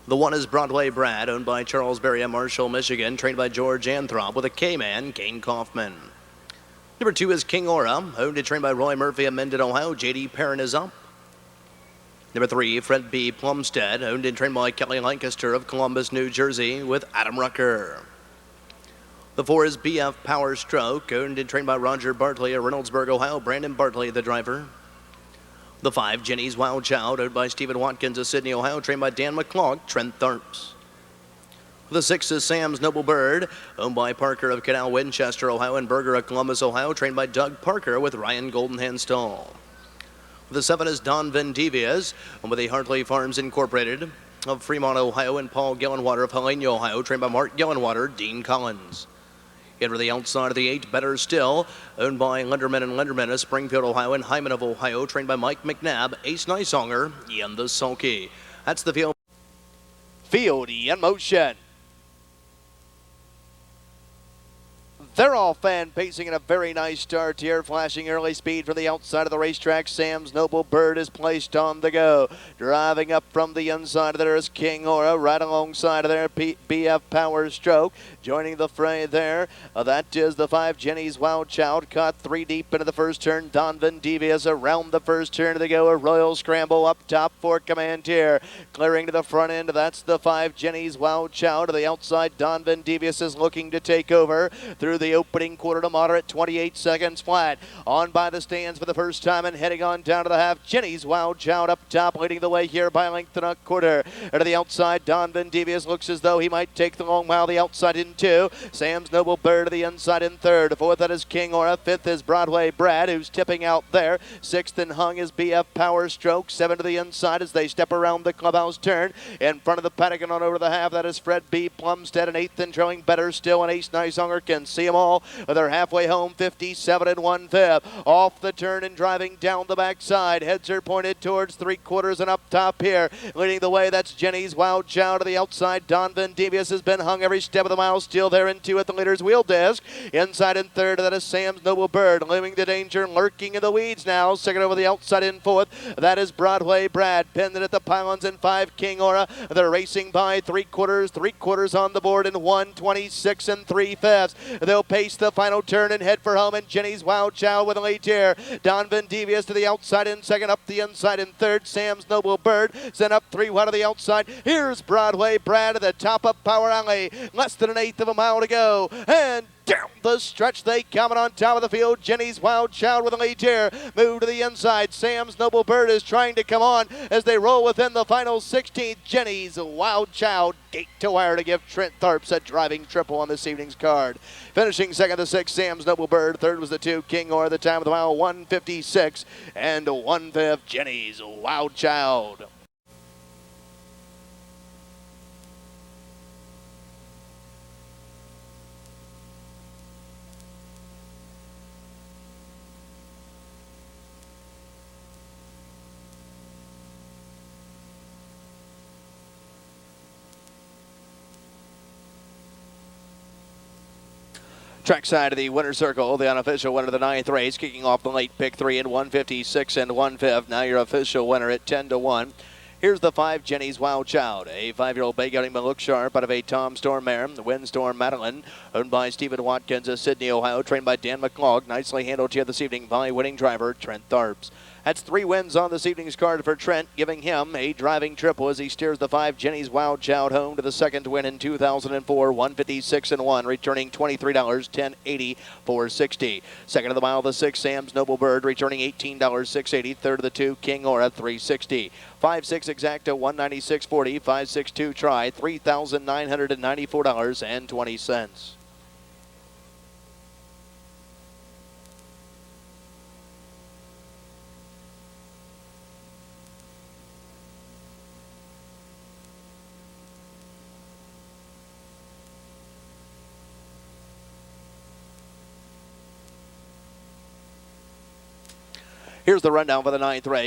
The one is Broadway Brad, owned by Charles Berry of Marshall, Michigan, trained by George Anthrop with a K-man, Kane Kaufman. Number 2 is King Aura, owned and trained by Roy Murphy of Mendon, Ohio. J.D. Perrin is up. Number 3, Fred B. Plumstead, owned and trained by Kelly Lancaster of Columbus, New Jersey, with Adam Rucker. The 4 is BF Power Stroke, owned and trained by Roger Bartley of Reynoldsburg, Ohio. Brandon Bartley, the driver. The 5, Ginnie's Wild Child, owned by Stephen Watkins of Sydney, Ohio, trained by Dan McClough, Trent Tharps. The 6 is Sam's Noble Bird, owned by Parker of Canal, Winchester, Ohio, and Berger of Columbus, Ohio, trained by Doug Parker with Ryan Goldenhand Stall. The 7 is Don Vendivias, owned by the Hartley Farms Incorporated of Fremont, Ohio, and Paul Gellenwater of Helena, Ohio, trained by Mark Gellenwater, Dean Collins. Into the outside of the 8, Better Still, owned by Lenderman and Lenderman of Springfield, Ohio, and Hyman of Ohio, trained by Mike McNabb, Ace Nysonger, and the Sulky. That's the field. Field in motion. They're all fan pacing in a very nice start here, flashing early speed from the outside of the racetrack. Sam's Noble Bird is placed on the go. Driving up from the inside of there is King Aura, right alongside of there BF Power Stroke. Joining the fray there, that is the 5, Ginnie's Wild Child, caught 3 deep into the first turn. Don Vendivias around the first turn to the go. A Royal Scramble up top for Command here. Clearing to the front end, that's the 5, Ginnie's Wild Child. To the outside, Don Vendivias is looking to take over through the opening quarter to moderate, 28 seconds flat. On by the stands for the first time and heading on down to the half. Ginnie's Wild Child up top, leading the way here by a length and a quarter. To the outside, Don Vendivias looks as though he might take the long mile. The outside in 2. Sam's Noble Bird to the inside in 3rd. 4th, that is King Aura. 5th is Broadway Brad, who's tipping out there. 6th and hung is BF Power Stroke. 7 to the inside as they step around the clubhouse turn. In front of the paddock and on over the half, that is Fred B. Plumstead. And 8th and trailing Better Still, and Ace Nysonger can see them all. They're halfway home, 57 1/5. Off the turn and driving down the backside. Heads are pointed towards 3/4 and up top here. Leading the way, that's Ginnie's Wild Child. To the outside, Don Vendivias has been hung every step of the mile. Still there in 2 at the leader's wheel disc. Inside in 3rd, that is Sam's Noble Bird. Looming the danger, lurking in the weeds now. 2nd over the outside in 4th. That is Broadway Brad. Pinned at the pylons in 5, King Aura. They're racing by 3/4 on the board in 1:26 3/5. They'll pace the final turn and head for home, and Ginnie's Wild Child with a lead here. Don Vendivias to the outside in 2nd, up the inside in 3rd. Sam's Noble Bird sent up 3 wide to the outside. Here's Broadway Brad at the top of Power Alley. Less than 1/8 of a mile to go, and down the stretch they come, and on top of the field, Ginnie's Wild Child with a lead here. Move to the inside. Sam's Noble Bird is trying to come on as they roll within the final 16th. Ginnie's Wild Child gate to wire to give Trent Tharps a driving triple on this evening's card. Finishing 2nd, the 6, Sam's Noble Bird. 3rd was the 2, King Aura. The time of the mile, 1:56 1/5. Ginnie's Wild Child. Trackside of the winner's circle, the unofficial winner of the 9th race, kicking off the late pick 3 in 1:56 1/5. Now your official winner at 10 to 1. Here's the 5, Ginnie's Wild Child, a 5-year-old bay gelding but look sharp out of a Tom Storm mare, the Windstorm Madeline, owned by Stephen Watkins of Sydney, Ohio, trained by Dan McClough. Nicely handled here this evening by winning driver Trent Tharps. That's 3 wins on this evening's card for Trent, giving him a driving triple as he steers the 5, Ginnie's Wild Child, home to the 2nd win in 2004, 1:56 1, returning $23, $10.80 for 60. 2nd of the mile, the 6, Sam's Noble Bird, returning $18, $6.80. 3rd of the 2, King Aura, $3.60. 5-6 Exacta, $196.40. 5-6-2 Try, $3,994.20. Here's the rundown for the 9th race.